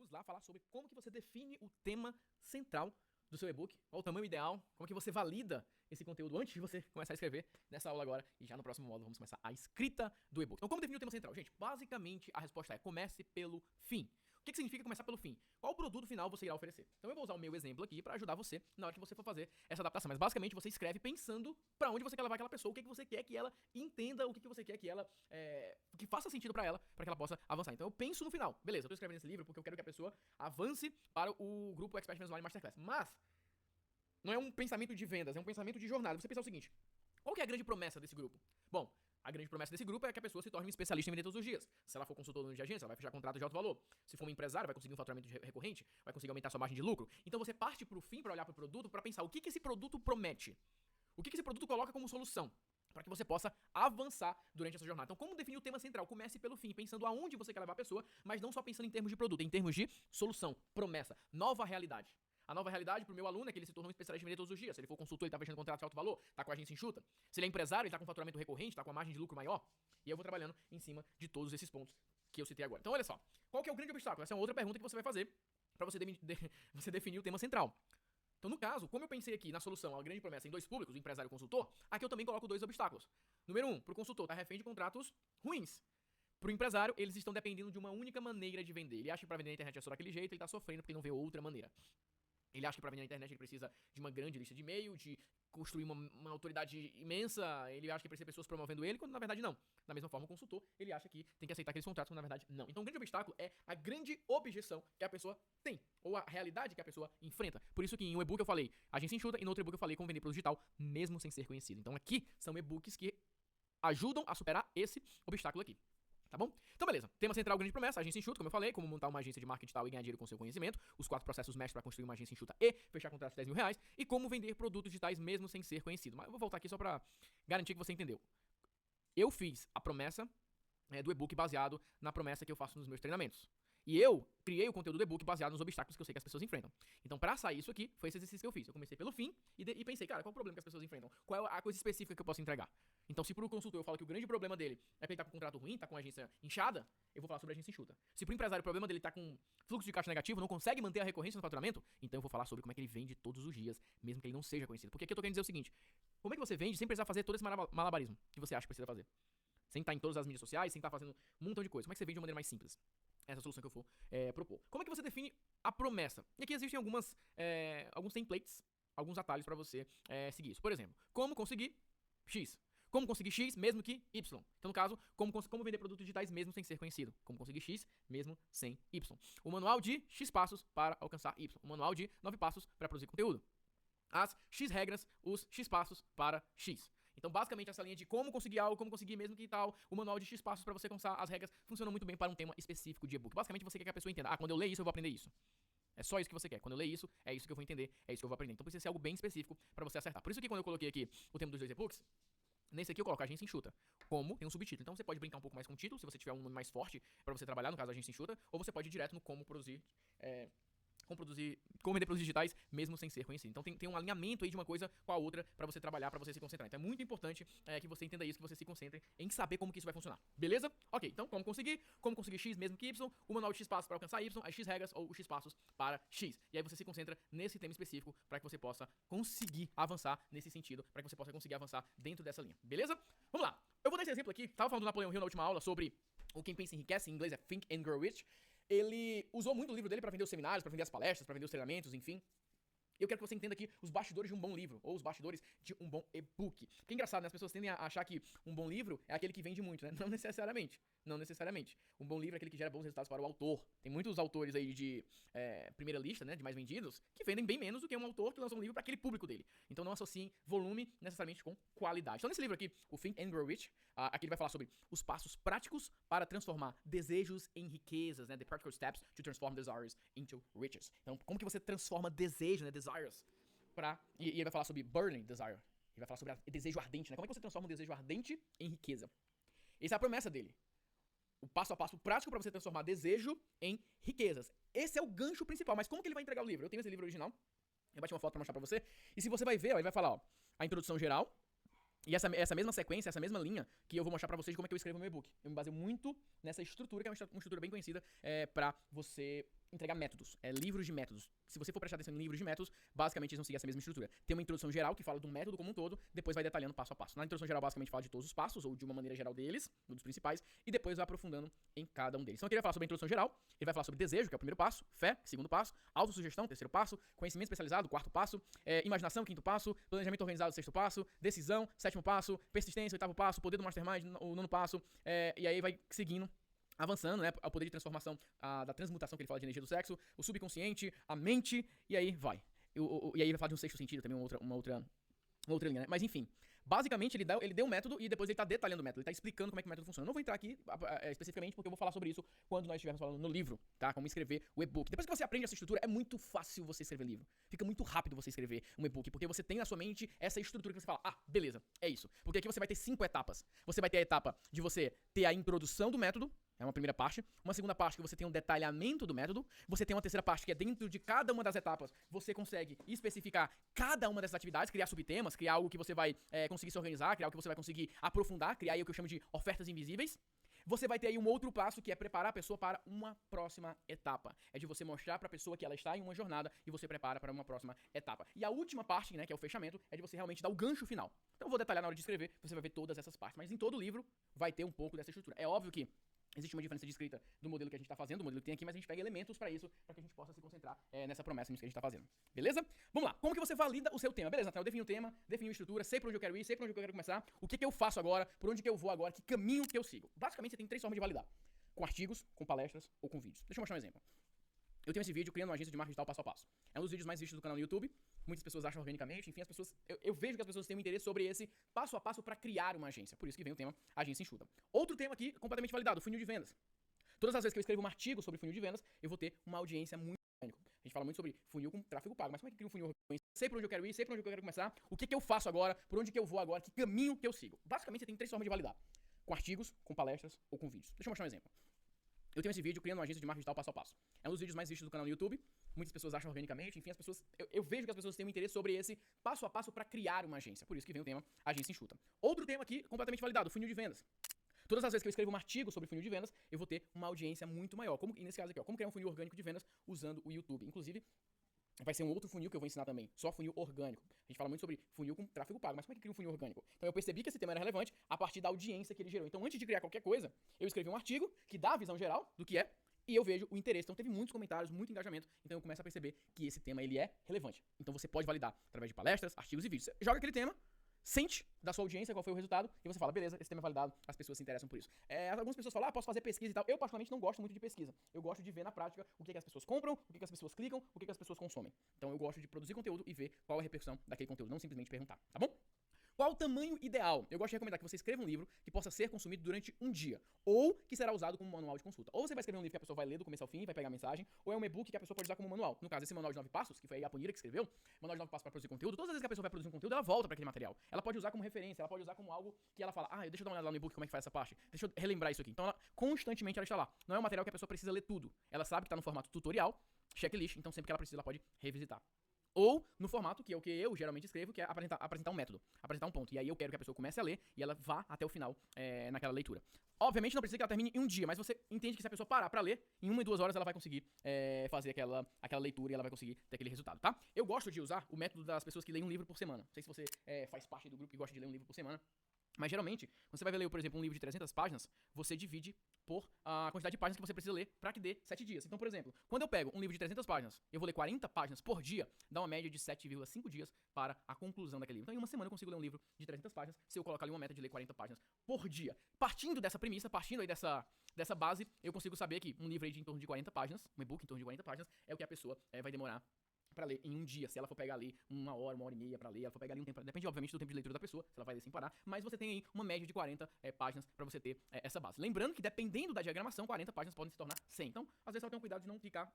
vamos lá falar sobre como que você define o tema central do seu e-book, qual o tamanho ideal, como que você valida esse conteúdo antes de você começar a escrever nessa aula agora, e já no próximo módulo vamos começar a escrita do e-book. Então, como definir o tema central? Gente, basicamente a resposta é: comece pelo fim. O que significa começar pelo fim? Qual produto final você irá oferecer? Então eu vou usar o meu exemplo aqui para ajudar você na hora que você for fazer essa adaptação. Mas basicamente você escreve pensando para onde você quer levar aquela pessoa, o que você quer que ela entenda, o que você quer que ela que faça sentido para ela, para que ela possa avançar. Então eu penso no final. Beleza, eu tô escrevendo esse livro porque eu quero que a pessoa avance para o grupo Expert Online Masterclass. Mas não é um pensamento de vendas, é um pensamento de jornada. Você pensa o seguinte: qual que é a grande promessa desse grupo? Bom, a grande promessa desse grupo é que a pessoa se torne um especialista em vender todos os dias. Se ela for consultora de agência, ela vai fechar contrato de alto valor. Se for um empresário, vai conseguir um faturamento recorrente, vai conseguir aumentar sua margem de lucro. Então você parte pro fim para olhar pro produto, para pensar o que esse produto promete. O que esse produto coloca como solução, para que você possa avançar durante essa jornada. Então, como definir o tema central? Comece pelo fim, pensando aonde você quer levar a pessoa, mas não só pensando em termos de produto, em termos de solução, promessa, nova realidade. A nova realidade pro meu aluno é que ele se tornou um especialista em vender todos os dias. Se ele for consultor, ele tá fechando contrato de alto valor, tá com a agência enxuta. Se ele é empresário, ele tá com faturamento recorrente, tá com a margem de lucro maior. E eu vou trabalhando em cima de todos esses pontos que eu citei agora. Então, olha só. Qual que é o grande obstáculo? Essa é uma outra pergunta que você vai fazer para você definir o tema central. Então, no caso, como eu pensei aqui na solução, a grande promessa em dois públicos, o empresário e o consultor, aqui eu também coloco dois obstáculos. Número 1, pro consultor, tá refém de contratos ruins. Pro empresário, eles estão dependendo de uma única maneira de vender. Ele acha que pra vender na internet é só daquele jeito, ele tá sofrendo porque não vê outra maneira. Ele acha que pra vender na internet ele precisa de uma grande lista de e-mail, de construir uma autoridade imensa, ele acha que precisa de pessoas promovendo ele, quando na verdade não. Da mesma forma, o consultor, ele acha que tem que aceitar aqueles contratos, quando na verdade não. Então o grande obstáculo é a grande objeção que a pessoa tem, ou a realidade que a pessoa enfrenta. Por isso que em um e-book eu falei agência enxuta, e no outro e-book eu falei como vender pelo digital, mesmo sem ser conhecido. Então aqui são e-books que ajudam a superar esse obstáculo aqui. Tá bom? Então, beleza. Tema central, grande promessa, agência enxuta, como eu falei, como montar uma agência de marketing digital e ganhar dinheiro com seu conhecimento, os 4 processos mestres para construir uma agência enxuta e fechar contratos de R$10.000, e como vender produtos digitais mesmo sem ser conhecido. Mas eu vou voltar aqui só pra garantir que você entendeu. Eu fiz a promessa do e-book baseado na promessa que eu faço nos meus treinamentos. E eu criei o conteúdo do e-book baseado nos obstáculos que eu sei que as pessoas enfrentam. Então, pra sair isso aqui, foi esse exercício que eu fiz. Eu comecei pelo fim e pensei, cara, qual é o problema que as pessoas enfrentam? Qual é a coisa específica que eu posso entregar? Então, se pro consultor eu falo que o grande problema dele é que ele tá com um contrato ruim, tá com a agência inchada, eu vou falar sobre a agência enxuta. Se pro empresário o problema dele tá com fluxo de caixa negativo, não consegue manter a recorrência no faturamento, então eu vou falar sobre como é que ele vende todos os dias, mesmo que ele não seja conhecido. Porque aqui eu tô querendo dizer o seguinte: como é que você vende sem precisar fazer todo esse malabarismo que você acha que precisa fazer? Sem estar em todas as mídias sociais, sem estar fazendo um montão de coisa. Como é que você vende de uma maneira mais simples? Essa é a solução que eu for propor. Como é que você define a promessa? E aqui existem alguns templates, alguns atalhos para você seguir isso. Por exemplo, como conseguir X. Como conseguir X mesmo que Y. Então, no caso, como vender produtos digitais mesmo sem ser conhecido. Como conseguir X mesmo sem Y. O manual de X passos para alcançar Y. O manual de 9 passos para produzir conteúdo. As X regras, os X passos para X. Então, basicamente, essa linha de como conseguir algo, como conseguir mesmo que tal, o manual de X passos para você alcançar as regras, funciona muito bem para um tema específico de e-book. Basicamente, você quer que a pessoa entenda: quando eu ler isso, eu vou aprender isso. É só isso que você quer. Quando eu ler isso, é isso que eu vou entender, é isso que eu vou aprender. Então, precisa ser algo bem específico para você acertar. Por isso que quando eu coloquei aqui o tema dos dois e-books, nesse aqui eu coloco agência enxuta. Como tem um subtítulo. Então, você pode brincar um pouco mais com o título, se você tiver um nome mais forte para você trabalhar, no caso, agência enxuta, ou você pode ir direto no como produzir... como vender produtos digitais mesmo sem ser conhecido. Então tem um alinhamento aí de uma coisa com a outra pra você trabalhar, pra você se concentrar. Então é muito importante que você entenda isso, que você se concentre em saber como que isso vai funcionar. Beleza? Ok, então como conseguir X mesmo que Y, o manual de X passos para alcançar Y, as X regras ou os X passos para X. E aí você se concentra nesse tema específico pra que você possa conseguir avançar nesse sentido, pra que você possa conseguir avançar dentro dessa linha. Beleza? Vamos lá. Eu vou dar esse exemplo aqui. Tava falando do Napoleão Hill na última aula sobre o Quem Pensa Enriquece, em inglês é Think and Grow Rich. Ele usou muito o livro dele para vender os seminários, para vender as palestras, para vender os treinamentos, enfim. Eu quero que você entenda aqui os bastidores de um bom livro, ou os bastidores de um bom e-book. Porque é engraçado, né? As pessoas tendem a achar que um bom livro é aquele que vende muito, né? Não necessariamente. Não necessariamente. Um bom livro é aquele que gera bons resultados para o autor. Tem muitos autores aí de primeira lista, né? De mais vendidos, que vendem bem menos do que um autor que lançou um livro para aquele público dele. Então não associem volume necessariamente com qualidade. Então nesse livro aqui, o Think and Grow Rich, aqui ele vai falar sobre os passos práticos para transformar desejos em riquezas, né? The practical steps to transform desires into riches. Então como que você transforma desejo, né? Desires, e ele vai falar sobre burning desire. Ele vai falar sobre desejo ardente, né? Como é que você transforma um desejo ardente em riqueza? Essa é a promessa dele. O passo a passo prático para você transformar desejo em riquezas. Esse é o gancho principal. Mas como que ele vai entregar o livro? Eu tenho esse livro original. Eu bati uma foto pra mostrar pra você. E se você vai ver, ó, ele vai falar, ó, a introdução geral. E essa mesma sequência, essa mesma linha que eu vou mostrar pra vocês de como é que eu escrevo o meu e-book. Eu me baseio muito nessa estrutura, que é uma estrutura bem conhecida pra você entregar métodos, livros de métodos. Se você for prestar atenção em livros de métodos, basicamente eles vão seguir essa mesma estrutura. Tem uma introdução geral que fala do método como um todo, depois vai detalhando passo a passo. Na introdução geral, basicamente fala de todos os passos, ou de uma maneira geral deles, um dos principais, e depois vai aprofundando em cada um deles. Então aqui ele vai falar sobre a introdução geral, ele vai falar sobre desejo, que é o primeiro passo, fé, segundo passo, autossugestão, terceiro passo, conhecimento especializado, quarto passo, imaginação, quinto passo, planejamento organizado, sexto passo, decisão, sétimo passo, persistência, oitavo passo, poder do mastermind, o nono passo, e aí vai seguindo, avançando, né, ao poder de transformação, da transmutação que ele fala de energia do sexo, o subconsciente, a mente, e aí vai. E aí vai falar de um sexto sentido também, uma outra linha, né? Mas enfim, basicamente ele deu um método e depois ele tá detalhando o método, ele tá explicando como é que o método funciona. Eu não vou entrar aqui especificamente porque eu vou falar sobre isso quando nós estivermos falando no livro, tá? Como escrever o e-book. Depois que você aprende essa estrutura, é muito fácil você escrever livro. Fica muito rápido você escrever um e-book, porque você tem na sua mente essa estrutura que você fala, beleza, é isso. Porque aqui você vai ter 5 etapas. Você vai ter a etapa de você ter a introdução do método, é uma primeira parte. Uma segunda parte que você tem um detalhamento do método. Você tem uma terceira parte que é dentro de cada uma das etapas. Você consegue especificar cada uma dessas atividades, criar subtemas, criar algo que você vai conseguir se organizar, criar algo que você vai conseguir aprofundar, criar aí o que eu chamo de ofertas invisíveis. Você vai ter aí um outro passo que é preparar a pessoa para uma próxima etapa. É de você mostrar para a pessoa que ela está em uma jornada e você prepara para uma próxima etapa. E a última parte, né, que é o fechamento, é de você realmente dar o gancho final. Então eu vou detalhar na hora de escrever, você vai ver todas essas partes. Mas em todo livro vai ter um pouco dessa estrutura. É óbvio que existe uma diferença de escrita do modelo que a gente está fazendo, do modelo que tem aqui, mas a gente pega elementos para isso, para que a gente possa se concentrar nessa promessa nisso que a gente está fazendo. Beleza? Vamos lá. Como que você valida o seu tema? Beleza, Nathanael, eu defini o tema, defini a estrutura, sei para onde eu quero ir, sei para onde eu quero começar, o que eu faço agora, por onde que eu vou agora, que caminho que eu sigo. Basicamente, você tem 3 formas de validar. Com artigos, com palestras ou com vídeos. Deixa eu mostrar um exemplo. Eu tenho esse vídeo criando uma agência de marketing digital passo a passo. É um dos vídeos mais vistos do canal no YouTube. Muitas pessoas acham organicamente, enfim, eu vejo que as pessoas têm um interesse sobre esse passo a passo para criar uma agência. Por isso que vem o tema agência enxuta. Outro tema aqui, completamente validado, funil de vendas. Todas as vezes que eu escrevo um artigo sobre funil de vendas, eu vou ter uma audiência muito orgânica. A gente fala muito sobre funil com tráfego pago, mas como é que cria um funil orgânico? Sei para onde eu quero ir, sei para onde eu quero começar, o que eu faço agora, por onde que eu vou agora, que caminho que eu sigo. Basicamente, você tem 3 formas de validar. Com artigos, com palestras ou com vídeos. Deixa eu mostrar um exemplo. Eu tenho esse vídeo criando uma agência de marketing digital passo a passo. É um dos vídeos mais vistos do canal no YouTube. Muitas pessoas acham organicamente, enfim, eu vejo que as pessoas têm um interesse sobre esse passo a passo para criar uma agência. Por isso que vem o tema agência enxuta. Outro tema aqui, completamente validado, funil de vendas. Todas as vezes que eu escrevo um artigo sobre funil de vendas, eu vou ter uma audiência muito maior. E nesse caso aqui, como criar um funil orgânico de vendas usando o YouTube. Inclusive, vai ser um outro funil que eu vou ensinar também, só funil orgânico. A gente fala muito sobre funil com tráfego pago, mas como é que cria um funil orgânico? Então eu percebi que esse tema era relevante a partir da audiência que ele gerou. Então antes de criar qualquer coisa, eu escrevi um artigo que dá a visão geral do que é, e eu vejo o interesse. Então teve muitos comentários, muito engajamento, então eu começo a perceber que esse tema ele é relevante. Então você pode validar através de palestras, artigos e vídeos. Você joga aquele tema, sente da sua audiência qual foi o resultado e você fala, beleza, esse tema é validado, as pessoas se interessam por isso. Algumas pessoas falam, posso fazer pesquisa e tal. Eu, particularmente, não gosto muito de pesquisa. Eu gosto de ver na prática o que as pessoas compram, o que as pessoas clicam, o que as pessoas consomem. Então eu gosto de produzir conteúdo e ver qual é a repercussão daquele conteúdo, não simplesmente perguntar, tá bom? Qual o tamanho ideal? Eu gosto de recomendar que você escreva um livro que possa ser consumido durante um dia, ou que será usado como manual de consulta. Ou você vai escrever um livro que a pessoa vai ler do começo ao fim, vai pegar a mensagem, ou é um e-book que a pessoa pode usar como manual. No caso, esse manual de 9 passos, que foi a Yaponira que escreveu, manual de 9 passos para produzir conteúdo, todas as vezes que a pessoa vai produzir um conteúdo, ela volta para aquele material. Ela pode usar como referência, ela pode usar como algo que ela fala, deixa eu dar uma olhada lá no e-book como é que faz essa parte, deixa eu relembrar isso aqui. Então, constantemente ela está lá. Não é um material que a pessoa precisa ler tudo. Ela sabe que está no formato tutorial, checklist, então sempre que ela precisa, ela pode revisitar. Ou no formato, que é o que eu geralmente escrevo, que é apresentar um método, apresentar um ponto. E aí eu quero que a pessoa comece a ler e ela vá até o final naquela leitura. Obviamente não precisa que ela termine em um dia, mas você entende que se a pessoa parar pra ler, em 1 e 2 horas ela vai conseguir fazer aquela leitura e ela vai conseguir ter aquele resultado, tá? Eu gosto de usar o método das pessoas que leem um livro por semana. Não sei se você faz parte do grupo que gosta de ler um livro por semana. Mas geralmente, quando você vai ler, por exemplo, um livro de 300 páginas, você divide por a quantidade de páginas que você precisa ler para que dê 7 dias. Então, por exemplo, quando eu pego um livro de 300 páginas, eu vou ler 40 páginas por dia, dá uma média de 7,5 dias para a conclusão daquele livro. Então, em uma semana eu consigo ler um livro de 300 páginas, se eu colocar ali uma meta de ler 40 páginas por dia. Partindo dessa premissa, partindo aí dessa base, eu consigo saber que um livro aí de em torno de 40 páginas, um e-book em torno de 40 páginas, é o que a pessoa vai demorar pra ler em um dia. Se ela for pegar ali 1 hora e meia pra ler, ela for pegar ali um tempo, depende obviamente do tempo de leitura da pessoa, se ela vai ler sem parar, mas você tem aí uma média de 40 páginas pra você ter essa base. Lembrando que dependendo da diagramação, 40 páginas podem se tornar 100. Então, às vezes ela tem um cuidado de não ficar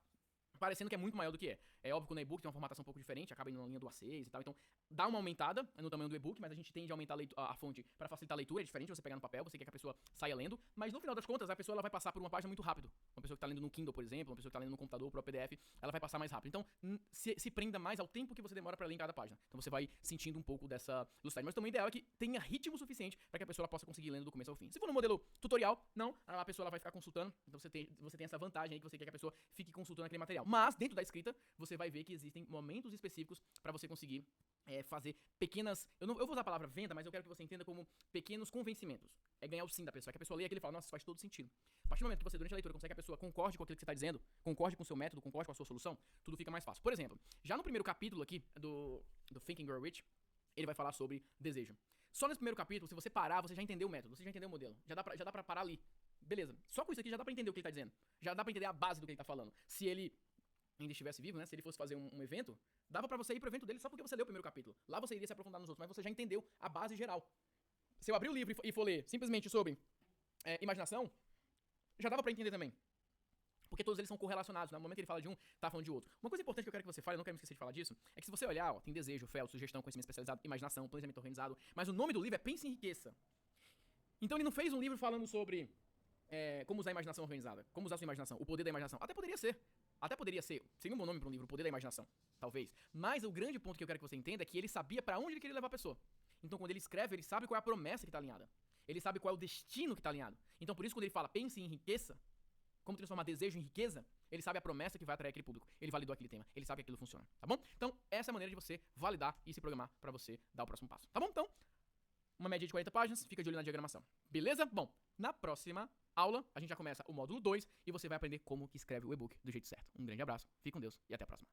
parecendo que é muito maior do que é. É óbvio que no e-book tem uma formatação um pouco diferente, acaba indo na linha do A6 e tal, então dá uma aumentada no tamanho do e-book, mas a gente tende a aumentar a fonte para facilitar a leitura, é diferente você pegar no papel, você quer que a pessoa saia lendo, mas no final das contas a pessoa ela vai passar por uma página muito rápido. Uma pessoa que tá lendo no Kindle, por exemplo, uma pessoa que tá lendo no computador, pro PDF, ela vai passar mais rápido. Então se prenda mais ao tempo que você demora para ler em cada página. Então você vai sentindo um pouco dessa velocidade, mas também o ideal é que tenha ritmo suficiente para que a pessoa ela possa conseguir lendo do começo ao fim. Se for no modelo tutorial, não, a pessoa ela vai ficar consultando, então você tem essa vantagem aí que você quer que a pessoa fique consultando aquele material. Mas dentro da escrita, você vai ver que existem momentos específicos para você conseguir fazer pequenas... Eu vou usar a palavra venda, mas eu quero que você entenda como pequenos convencimentos. É ganhar o sim da pessoa. É que a pessoa lê aquilo e fala, nossa, isso faz todo sentido. A partir do momento que você, durante a leitura, consegue que a pessoa concorde com aquilo que você está dizendo, concorde com o seu método, concorde com a sua solução, tudo fica mais fácil. Por exemplo, já no primeiro capítulo aqui do Think and Grow Rich, ele vai falar sobre desejo. Só nesse primeiro capítulo, se você parar, você já entendeu o método, você já entendeu o modelo. Já dá pra parar ali. Beleza. Só com isso aqui já dá pra entender o que ele tá dizendo. Já dá pra entender a base do que ele tá falando. Se ele ainda estivesse vivo, né? Se ele fosse fazer um evento, dava pra você ir pro evento dele só porque você leu o primeiro capítulo. Lá você iria se aprofundar nos outros, mas você já entendeu a base geral. Se eu abrir o livro e for ler simplesmente sobre imaginação, já dava pra entender também. Porque todos eles são correlacionados, né? No momento que ele fala de um, tá falando de outro. Uma coisa importante que eu quero que você fale, eu não quero me esquecer de falar disso, é que se você olhar, ó, tem desejo, fé, sugestão, conhecimento especializado, imaginação, planejamento organizado, mas o nome do livro é Pense e Enriqueça. Então ele não fez um livro falando sobre como usar a imaginação organizada, como usar a sua imaginação, o poder da imaginação. Até poderia ser. Seria um bom nome pra um livro, o poder da imaginação, talvez. Mas o grande ponto que eu quero que você entenda é que ele sabia pra onde ele queria levar a pessoa. Então quando ele escreve, ele sabe qual é a promessa que tá alinhada. Ele sabe qual é o destino que tá alinhado. Então por isso quando ele fala pense e enriqueça, como transformar desejo em riqueza, ele sabe a promessa que vai atrair aquele público. Ele validou aquele tema, ele sabe que aquilo funciona, tá bom? Então essa é a maneira de você validar e se programar pra você dar o próximo passo, tá bom? Então, uma média de 40 páginas, fica de olho na diagramação. Beleza? Bom, na próxima aula, a gente já começa o módulo 2 e você vai aprender como que escreve o e-book do jeito certo. Um grande abraço, fique com Deus e até a próxima.